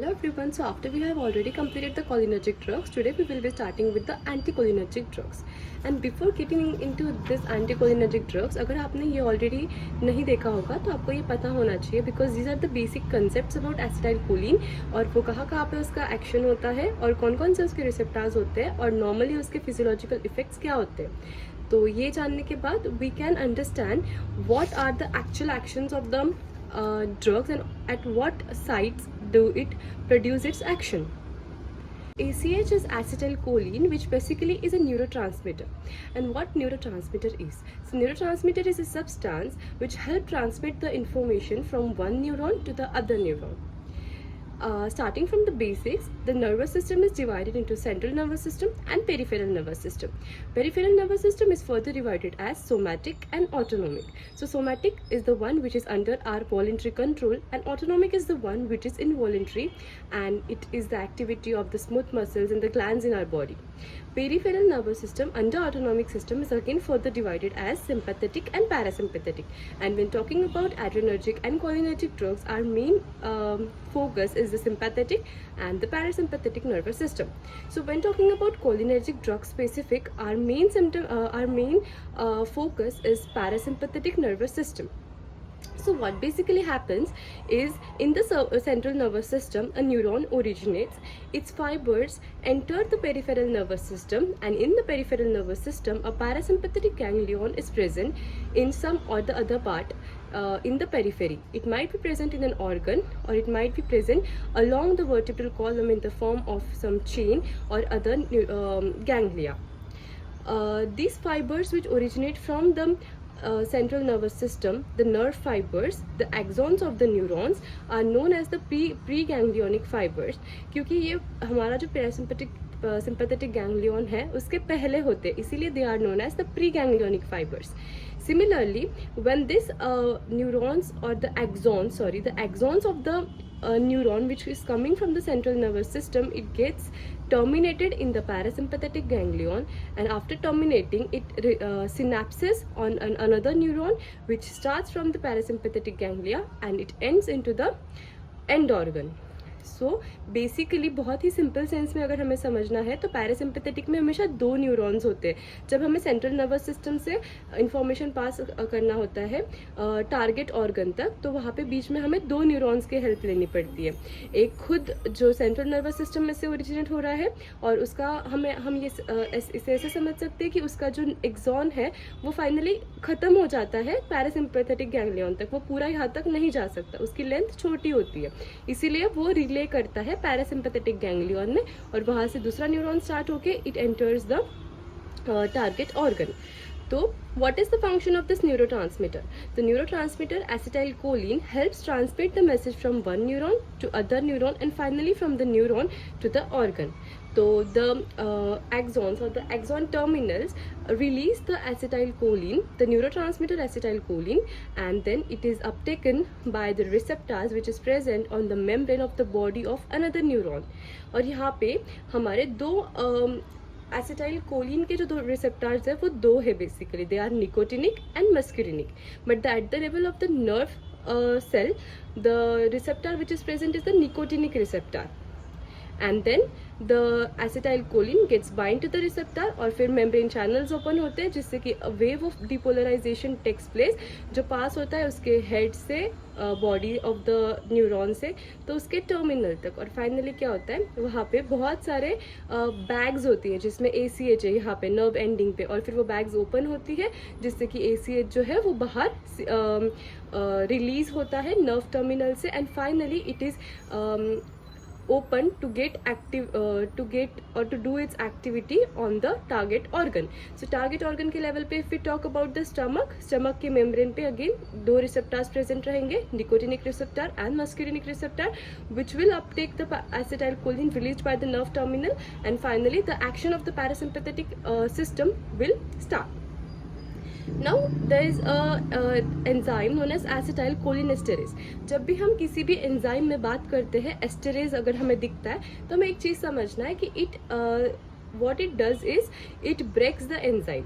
Hello everyone, so after we have already completed the cholinergic drugs, today we will be starting with the anticholinergic drugs. And before getting into this anticholinergic drugs, अगर आपने ये already नहीं देखा होगा तो आपको ये पता होना चाहिए because these are the basic concepts about acetylcholine और वो कहाँ पे उसका action होता है और कौन कौन से उसके receptors होते हैं और normally उसके physiological effects क्या होते हैं. तो ये जानने के बाद we can understand what are the actual actions of the drugs and at what sites do it produce its action. ACH is acetylcholine, which basically is a neurotransmitter. And what neurotransmitter is? So neurotransmitter is a substance which help transmit the information from one neuron to the other neuron. Starting from the basics, the nervous system is divided into central nervous system and peripheral nervous system. Peripheral nervous system is further divided as somatic and autonomic. So somatic is the one which is under our voluntary control and autonomic is the one which is involuntary, and it is the activity of the smooth muscles and the glands in our body. Peripheral nervous system under autonomic system is again further divided as sympathetic and parasympathetic. And when talking about adrenergic and cholinergic drugs, our main focus is the sympathetic and the parasympathetic nervous system. So when talking about cholinergic drug specific, our main focus is parasympathetic nervous system. So what basically happens is in the central nervous system, a neuron originates, its fibers enter the peripheral nervous system, and in the peripheral nervous system, a parasympathetic ganglion is present in some or the other part in the periphery. It might be present in an organ or it might be present along the vertebral column in the form of some chain or other ganglia. These fibers which originate from the central nervous system, the nerve fibers, the axons of the neurons are known as the preganglionic fibers, क्योंकि ये हमारा जो sympathetic ganglion है उसके पहले होते हैं, इसीलिए they are known as the preganglionic fibers. Similarly, when this neurons or the axons of the neuron which is coming from the central nervous system, it gets terminated in the parasympathetic ganglion, and after terminating it synapses on another neuron which starts from the parasympathetic ganglia and it ends into the end organ. So basically बहुत ही simple sense में अगर हमें समझना है तो parasympathetic में हमेशा दो न्यूरॉन्स होते हैं. जब हमें सेंट्रल नर्वस सिस्टम से इंफॉर्मेशन पास करना होता है टारगेट ऑर्गन तक, तो वहाँ पे बीच में हमें दो न्यूरॉन्स की हेल्प लेनी पड़ती है. एक खुद जो सेंट्रल नर्वस सिस्टम में से ओरिजिनेट हो रहा है और उसका हम ये इसे ऐसे समझ सकते हैं कि उसका जो एक्सॉन है वो फाइनली ख़त्म हो जाता है पैरासिम्पैथेटिक गैंग्लियन तक, वो पूरा यहाँ तक नहीं जा सकता, उसकी लेंथ छोटी होती है, इसीलिए वो रिले करता है पैरासिम्पैथेटिक गैंग्लियन में और वहाँ से दूसरा न्यूरॉन स्टार्ट होके it enters the target organ. तो what is the function of this neurotransmitter? The neurotransmitter acetylcholine helps transmit the message from one neuron to other neuron and finally from the neuron to the organ. So the axons or the axon terminals release the acetylcholine, the neurotransmitter acetylcholine, and then it is uptaken by the receptors which is present on the membrane of the body of another neuron. और यहाँ पे हमारे दो acetylcholine के जो दो receptors है वो दो है basically, they are nicotinic and muscarinic, but at the level of the nerve cell the receptor which is present is the nicotinic receptor, and then the acetylcholine gets bind to the receptor और फिर membrane channels open होते हैं जिससे कि a wave of depolarization takes place जो पास होता है उसके head से body of the neuron से तो उसके terminal तक, और finally क्या होता है वहाँ पे बहुत सारे bags होती हैं जिसमें ACH है यहाँ पे nerve ending पे, और फिर वो bags open होती है जिससे कि ACH जो है वो बाहर release होता है nerve terminal से, and finally it is open to get active to do its activity on the target organ. So target organ के level पे if we talk about the stomach के membrane पे again दो receptors present रहेंगे, nicotinic receptor and muscarinic receptor, which will uptake the acetylcholine released by the nerve terminal, and finally the action of the parasympathetic system will start. Now there is a enzyme known as acetylcholinesterase. जब भी हम किसी भी enzyme में बात करते हैं esterase अगर हमें दिखता है तो हमें एक चीज़ समझना है कि it what it does is it breaks the enzyme,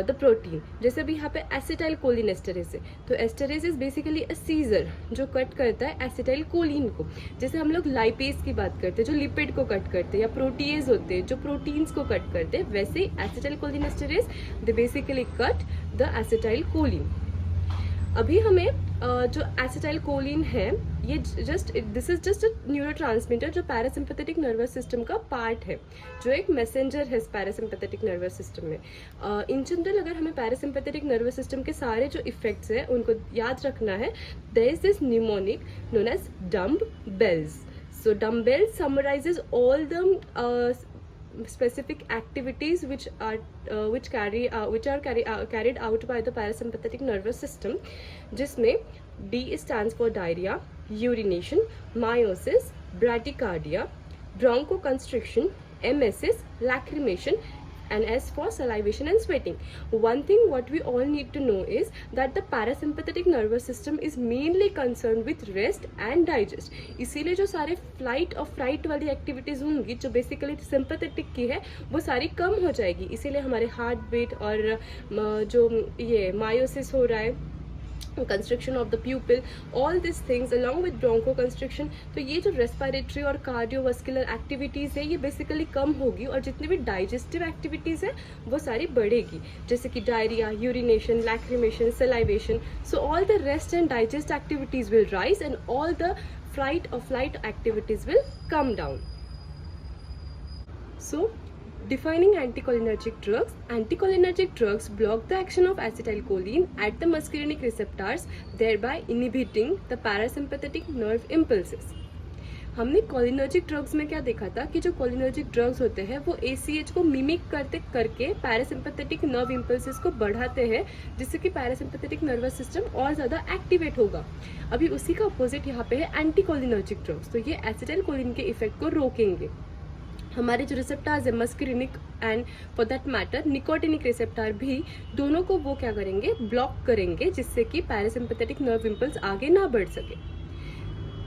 the protein. जैसे अभी यहाँ पे एसिटाइल कोलिन एस्टरेज है, तो esterase is basically a seizure जो कट करता है एसिटाइल कोलिन को. जैसे हम लोग लाइपेज की बात करते हैं जो लिपिड को कट करते हैं, या प्रोटीएज होते हैं जो प्रोटीन्स को कट करते हैं, वैसे ही acetyl choline esterase they basically cut the acetyl choline. अभी हमें जो एसिटाइल कोलिन है ये this is just a neurotransmitter जो पैरासिम्पैथेटिक नर्वस सिस्टम का पार्ट है, जो एक मैसेंजर है पैरासिम्पैथेटिक नर्वस सिस्टम में. इन जनरल अगर हमें पैरासिम्पैथेटिक नर्वस सिस्टम के सारे जो इफेक्ट्स हैं उनको याद रखना है, there is this mnemonic known as dumb bells. So dumb bells summarises all the specific activities which are carried out by the parasympathetic nervous system, जिसमें D stands for diarrhea, urination, meiosis, bradycardia, bronchoconstriction, emesis, lacrimation, and S for salivation and sweating. One thing what we all need to know is that the parasympathetic nervous system is mainly concerned with rest and digest. इसीलिए जो सारे flight और freight वाली activities होंगी जो basically sympathetic की है वो सारी कम हो जाएगी. इसीलिए हमारे हार्ट बीट और जो ये मायोसिस हो रहा है, construction of the pupil, all this things along with bronchoconstriction, तो ये जो रेस्पिरेटरी और कार्डियोवास्कुलर एक्टिविटीज़ है ये बेसिकली कम होगी और जितनी भी डाइजेस्टिव एक्टिविटीज़ है वो सारी बढ़ेगी, जैसे कि diarrhoea, urination, lacrimation, salivation. So all the rest and digest activities will rise and all the flight और flight activities will come down. So defining anticholinergic drugs. Anticholinergic drugs block the action of acetylcholine at the muscarinic receptors, thereby inhibiting the parasympathetic nerve impulses. हमने cholinergic drugs में क्या देखा था कि जो cholinergic drugs होते हैं वो ACH को मिमिक करके पैरासिम्पैथेटिक नर्व इम्पल्सेस को बढ़ाते हैं, जिससे कि पैरासिम्पैथेटिक नर्वस सिस्टम और ज़्यादा एक्टिवेट होगा. अभी उसी का अपोजिट यहाँ पे है एंटीकोलिनर्जिक ड्रग्स, तो ये एसिटाइल कोलिन के इफेक्ट को रोकेंगे. हमारे जो रिसेप्टार्स है muscarinic and for that matter nicotinic receptor भी, दोनों को वो क्या करेंगे, ब्लॉक करेंगे, जिससे कि पैरासिम्पैथेटिक नर्व इम्पल्स आगे ना बढ़ सके.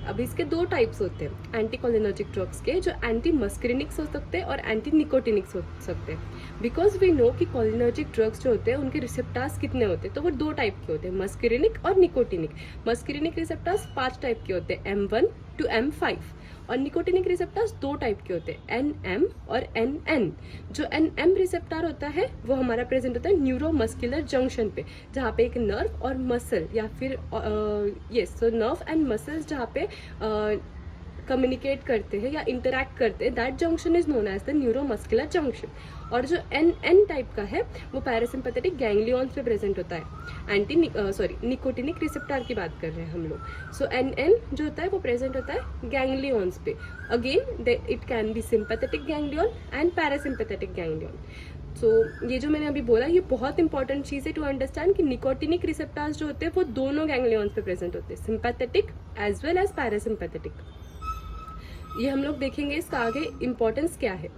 अब इसके दो टाइप्स होते हैं एंटीकोलिनर्जिक ड्रग्स के, जो एंटी मस्करिनिक्स हो सकते हैं और एंटी निकोटिनिक्स हो सकते हैं. बिकॉज वी नो कि कोलिनर्जिक ड्रग्स जो होते हैं उनके रिसेप्टार्स कितने होते हैं, तो वो दो टाइप के होते हैं, मस्करिनिक और निकोटिनिक. मस्करिनिक रिसेप्टार्स 5 टाइप के होते हैं, M1 to M5, और निकोटिनिक रिसेप्टर्स 2 टाइप के होते हैं, NM और NN. जो NM रिसेप्टर होता है वो हमारा प्रेजेंट होता है न्यूरोमस्कुलर जंक्शन पे, जहाँ पे एक नर्व और मसल या फिर सो नर्व एंड मसल्स जहाँ पे कम्युनिकेट करते हैं या इंटरैक्ट करते हैं, that junction is known as the neuromuscular junction. और जो NN टाइप का है वो पैरासिम्पैथेटिक गैंग्लियंस पे प्रेजेंट होता है. निकोटिनिक रिसेप्टर की बात कर रहे हैं हम लोग. सो NN जो होता है वो प्रेजेंट होता है गैंग्लियंस पे. Again it can be sympathetic ganglion and parasympathetic ganglion. So ये जो मैंने अभी बोला ये बहुत इंपॉर्टेंट चीज़ है टू अंडरस्टैंड कि निकोटिनिक रिसेप्टर्स जो होते हैं वो दोनों गैंग्लियंस पे प्रेजेंट होते हैं, sympathetic as well as parasympathetic. ये हम लोग देखेंगे इसका आगे इम्पोर्टेंस क्या है.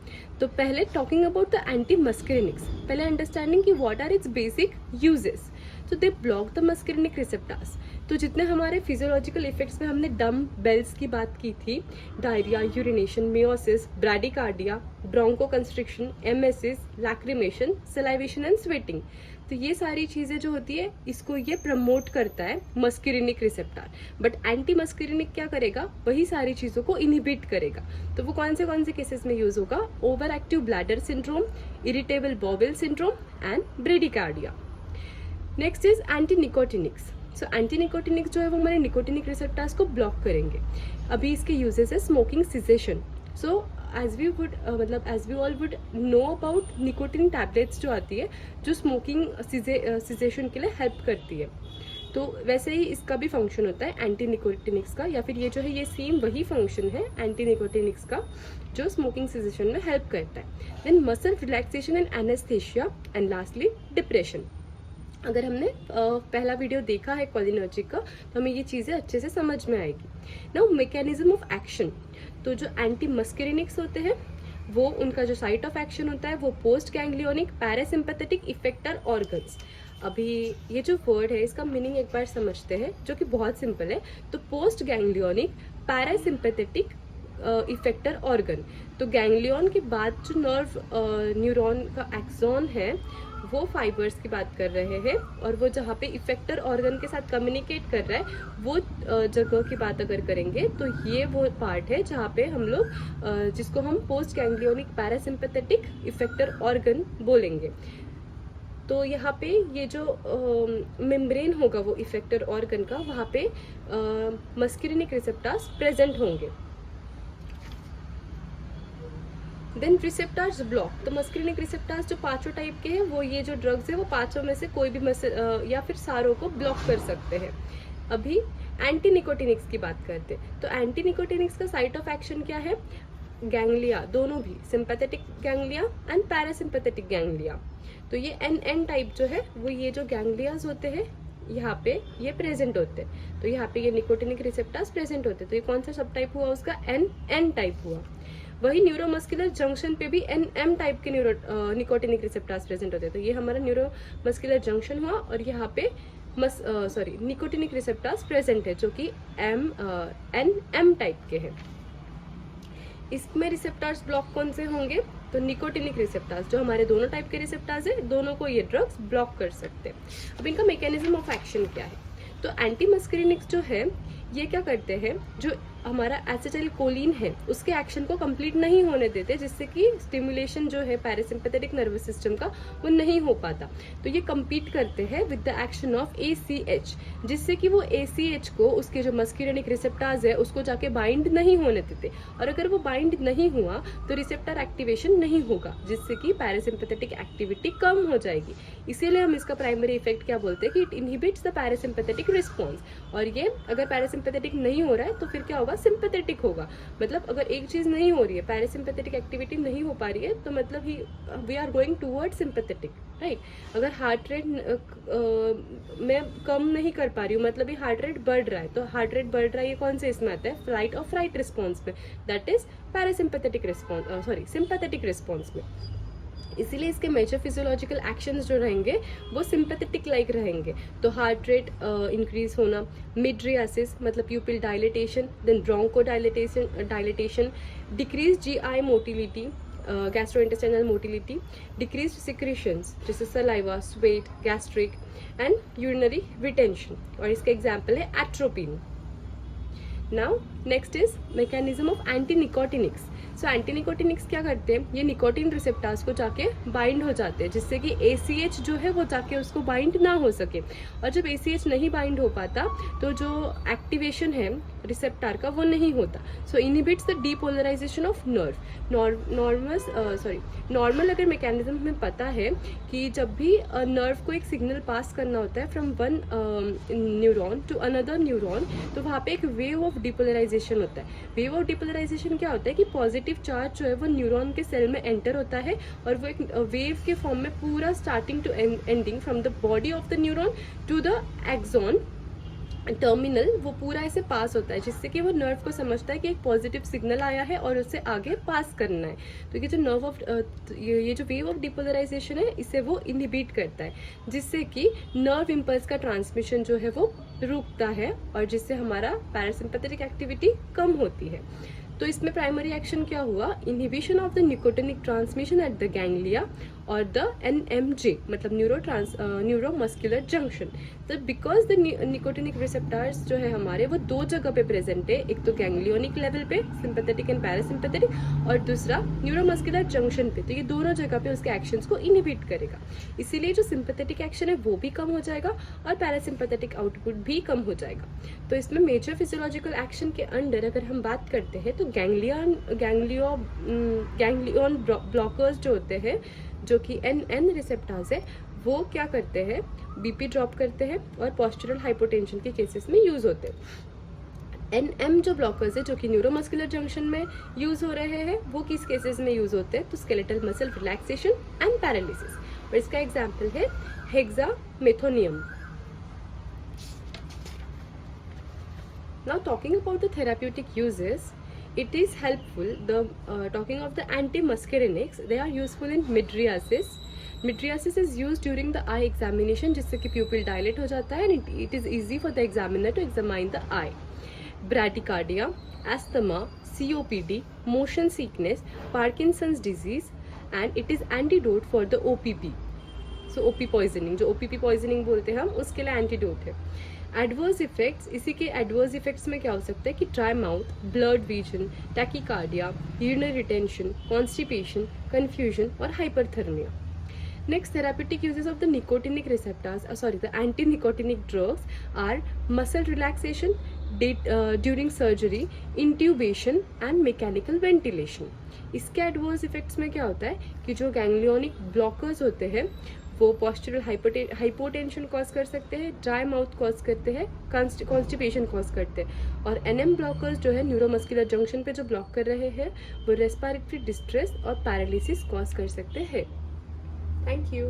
तो पहले talking about the anti muscarinics, पहले अंडरस्टैंडिंग कि what are its basic uses. तो they block the muscarinic receptors. तो जितने हमारे फिजियोलॉजिकल इफेक्ट्स में हमने डम बेल्स की बात की थी, diarrhoea, urination, miosis, bradycardia, bronchoconstriction, emesis, lacrimation, salivation and sweating, तो ये सारी चीज़ें जो होती है इसको ये प्रमोट करता है muscarinic receptor. But anti muscarinic क्या करेगा, वही सारी चीज़ों को इनहिबिट करेगा. तो वो कौन से केसेस में यूज होगा, over active bladder syndrome, irritable bowel syndrome and bradycardia. Next is anti nicotinics. So anti nicotinics जो है वो हमारे निकोटिनिक रिसेप्टर्स को ब्लॉक करेंगे. अभी इसके यूजेस है smoking cessation. So as we all would know about nicotine tablets जो आती है जो स्मोकिंग सिजेशन के लिए हेल्प करती है, तो वैसे ही इसका भी फंक्शन होता है एंटी निकोटिनिक्स का, या फिर ये जो है ये सेम वही फंक्शन है एंटी निकोटिनिक्स का जो स्मोकिंग सिजेशन में हेल्प करता है. Then muscle relaxation and anaesthesia and lastly depression. अगर हमने पहला वीडियो देखा है कोलिनर्जिक का तो हमें ये चीज़ें अच्छे से समझ में आएगी. Now mechanism of action. तो जो एंटी मस्करिनिक्स होते हैं वो उनका जो साइट ऑफ एक्शन होता है वो post ganglionic parasympathetic effector organs. अभी ये जो वर्ड है इसका मीनिंग एक बार समझते हैं जो कि बहुत सिंपल है. तो post ganglionic parasympathetic effector organ. तो गैंग्लियन के बाद जो न्यूरॉन का एक्सॉन है वो फाइबर्स की बात कर रहे हैं, और वो जहाँ पे इफेक्टर ऑर्गन के साथ कम्युनिकेट कर रहा है वो जगह की बात अगर करेंगे तो ये वो पार्ट है जहाँ पे हम लोग जिसको हम post ganglionic parasympathetic effector organ बोलेंगे। तो यहाँ पे ये जो मेम्ब्रेन होगा वो इफेक्टर ऑर्गन का, वहाँ पे मस्कुलिनिक रिसेप्टर्स प्रेजेंट होंगे। देन रिसेप्टर्स ब्लॉक, तो मस्कुलिनिक रिसेप्टर्स जो पांचों टाइप के हैं वो ये जो ड्रग्स है वो पांचों में से कोई भी या फिर सारों को ब्लॉक कर सकते हैं। अभी एंटी निकोटिनिक्स की बात करते हैं। तो एंटी निकोटिनिक्स का साइट ऑफ एक्शन क्या है? गैंग्लिया, दोनों भी sympathetic ganglia and parasympathetic ganglia. तो ये एन टाइप जो है वो ये जो गैंग्लियाज होते हैं यहाँ पे ये प्रेजेंट होते हैं। तो यहाँ पे ये निकोटिनिक रिसेप्टर्स प्रेजेंट होते हैं। तो ये कौन सा सब टाइप हुआ उसका? एन टाइप हुआ। वही न्यूरोमस्कुलर जंक्शन पे भी एम टाइप के निकोटिनिक रिसेप्टर्स प्रेजेंट होते हैं। तो ये हमारा न्यूरोमस्कुलर जंक्शन हुआ, और यहाँ पे निकोटिनिक रिसेप्टर्स प्रेजेंट है जो कि एम टाइप के हैं। इसमें रिसेप्टर्स ब्लॉक कौन से होंगे? तो निकोटिनिक रिसेप्टर्स, जो हमारे दोनों टाइप के रिसेप्टर्स है, दोनों को ये ड्रग्स ब्लॉक कर सकते हैं। अब इनका मैकेनिज्म ऑफ एक्शन क्या है? तो एंटी मस्कुलिनिक्स जो है ये क्या करते हैं, जो हमारा एसिटाइलकोलिन है उसके एक्शन को कंप्लीट नहीं होने देते, जिससे कि स्टिमुलेशन जो है पैरासिम्पैथेटिक नर्वस सिस्टम का वो नहीं हो पाता। तो ये compete करते हैं with the action of ACH, जिससे कि वो ACH को उसके जो मस्कुलिनिक रिसेप्टर्स है उसको जाके बाइंड नहीं होने देते, और अगर वो बाइंड नहीं हुआ तो रिसेप्टर एक्टिवेशन नहीं होगा, जिससे कि पैरासिम्पैथेटिक एक्टिविटी कम हो जाएगी। इसीलिए हम इसका प्राइमरी इफेक्ट क्या बोलते हैं कि it inhibits the parasympathetic response. और ये अगर पैरासिम्पैथेटिक नहीं हो रहा है तो फिर क्या होगा? सिंपैथेटिक होगा। मतलब अगर एक चीज नहीं हो रही है, पैरासिम्पैथेटिक एक्टिविटी नहीं हो पा रही है, तो मतलब ही we are going toward sympathetic, right. अगर हार्ट रेट मैं कम नहीं कर पा रही हूँ, मतलब ये हार्ट रेट बढ़ रहा है, तो हार्ट रेट बढ़ रहा है ये कौन से इसमें आता है? फ्लाइट और फ्राइट रिस्पॉन्स में, that is parasympathetic response, sympathetic response में। इसीलिए इसके मेजर फिजियोलॉजिकल एक्शंस जो रहेंगे वो सिंपैथेटिक लाइक रहेंगे। तो हार्ट रेट इंक्रीज होना, मिड्रियासिस मतलब pupil dilatation, then broncho dilatation, decrease GI motility, gastrointestinal motility, decrease secretions जैसे saliva, sweat, gastric and urinary retention, और इसका एग्जाम्पल है atropine. Now next is mechanism of anti nicotinics. So anti nicotinics क्या करते हैं? ये nicotine receptors को जाके बाइंड हो जाते हैं, जिससे कि ACH जो है वो जाके उसको बाइंड ना हो सके। और जब ACH नहीं बाइंड हो पाता तो जो एक्टिवेशन है रिसेप्टर का वो नहीं होता। So inhibits the depolarization of normal अगर मैकेनिज्म में पता है कि जब भी नर्व को एक सिग्नल पास करना होता है from one neuron to another neuron, तो वहाँ पे एक वेव ऑफ डीपोलराइजेशन होता है। वेव ऑफ डीपोलराइजेशन क्या होता है कि पॉजिटिव चार्ज जो है वो न्यूरॉन के सेल में एंटर होता है, और वो एक वेव के फॉर्म में पूरा starting to ending from the body of the neuron to the axon terminal वो पूरा ऐसे पास होता है, जिससे कि वो नर्व को समझता है कि एक पॉजिटिव सिग्नल आया है और उससे आगे पास करना है। तो ये जो नर्व ऑफ ये जो वेव ऑफ डिपोलराइजेशन है इसे वो इनहिबिट करता है, जिससे कि नर्व इम्पल्स का ट्रांसमिशन जो है वो रुकता है, और जिससे हमारा पैरासिम्पैथेटिक एक्टिविटी कम होती है। तो इसमें प्राइमरी एक्शन क्या हुआ? Inhibition of the nicotinic transmission at the ganglia और द NMJ मतलब न्यूरोमस्कुलर जंक्शन। तो बिकॉज द निकोटिनिक रिसेप्टर्स जो है हमारे वो दो जगह पे प्रेजेंट है, एक तो गैंग्लियोनिक लेवल पे सिंपैथेटिक एंड पैरासिम्पैथेटिक, और दूसरा न्यूरोमस्कुलर जंक्शन पे, तो ये दोनों जगह पे उसके एक्शंस को इनहिबिट करेगा। इसीलिए जो सिंपैथेटिक एक्शन है वो भी कम हो जाएगा और पैरासिम्पैथेटिक आउटपुट भी कम हो जाएगा। तो इसमें मेजर फिजियोलॉजिकल एक्शन के अंडर अगर हम बात करते हैं तो गैंग्लियन ब्लॉकर्स जो होते हैं, जो कि एन रिसेप्टर्स है, वो क्या करते हैं? BP ड्रॉप करते हैं और पोस्चरल हाइपोटेंशन के केसेस में यूज होते हैं। NM जो ब्लॉकर्स है जो कि न्यूरोमस्कुलर जंक्शन में यूज हो रहे हैं, वो किस केसेस में यूज होते हैं? तो skeletal muscle relaxation and paralysis, और इसका एग्जाम्पल है हेक्सामेथोनियम। Now talking about the therapeutic uses, it is helpful. Talking of the anti-muscarinics, they are useful in mydriasis. Mydriasis is used during the eye examination, जिससे कि pupil dilate हो जाता है and it is easy for the examiner to examine the eye. Bradycardia, asthma, COPD, motion sickness, Parkinson's disease, and it is antidote for the OPP. So OP poisoning, जो OPP poisoning बोलते हैं हम, उसके लिए antidote है. Adverse effects, इसी के adverse effects में क्या हो सकता है कि dry mouth, blood vision, tachycardia, urinary retention, constipation, confusion और hyperthermia. Next, therapeutic uses of the nicotinic receptors, the anti-nicotinic drugs are muscle relaxation during surgery, intubation and mechanical ventilation. इसके adverse effects में क्या होता है कि जो ganglionic blockers होते हैं वो पोस्चरल हाइपोटेंशन कॉज कर सकते हैं, ड्राई माउथ कॉज करते हैं, कॉन्स्टिपेशन कॉज करते हैं, और NM ब्लॉकर्स जो है न्यूरोमस्कुलर जंक्शन पे जो ब्लॉक कर रहे हैं वो रेस्पिरेटरी डिस्ट्रेस और पैरालिसिस कॉज कर सकते हैं. Thank you.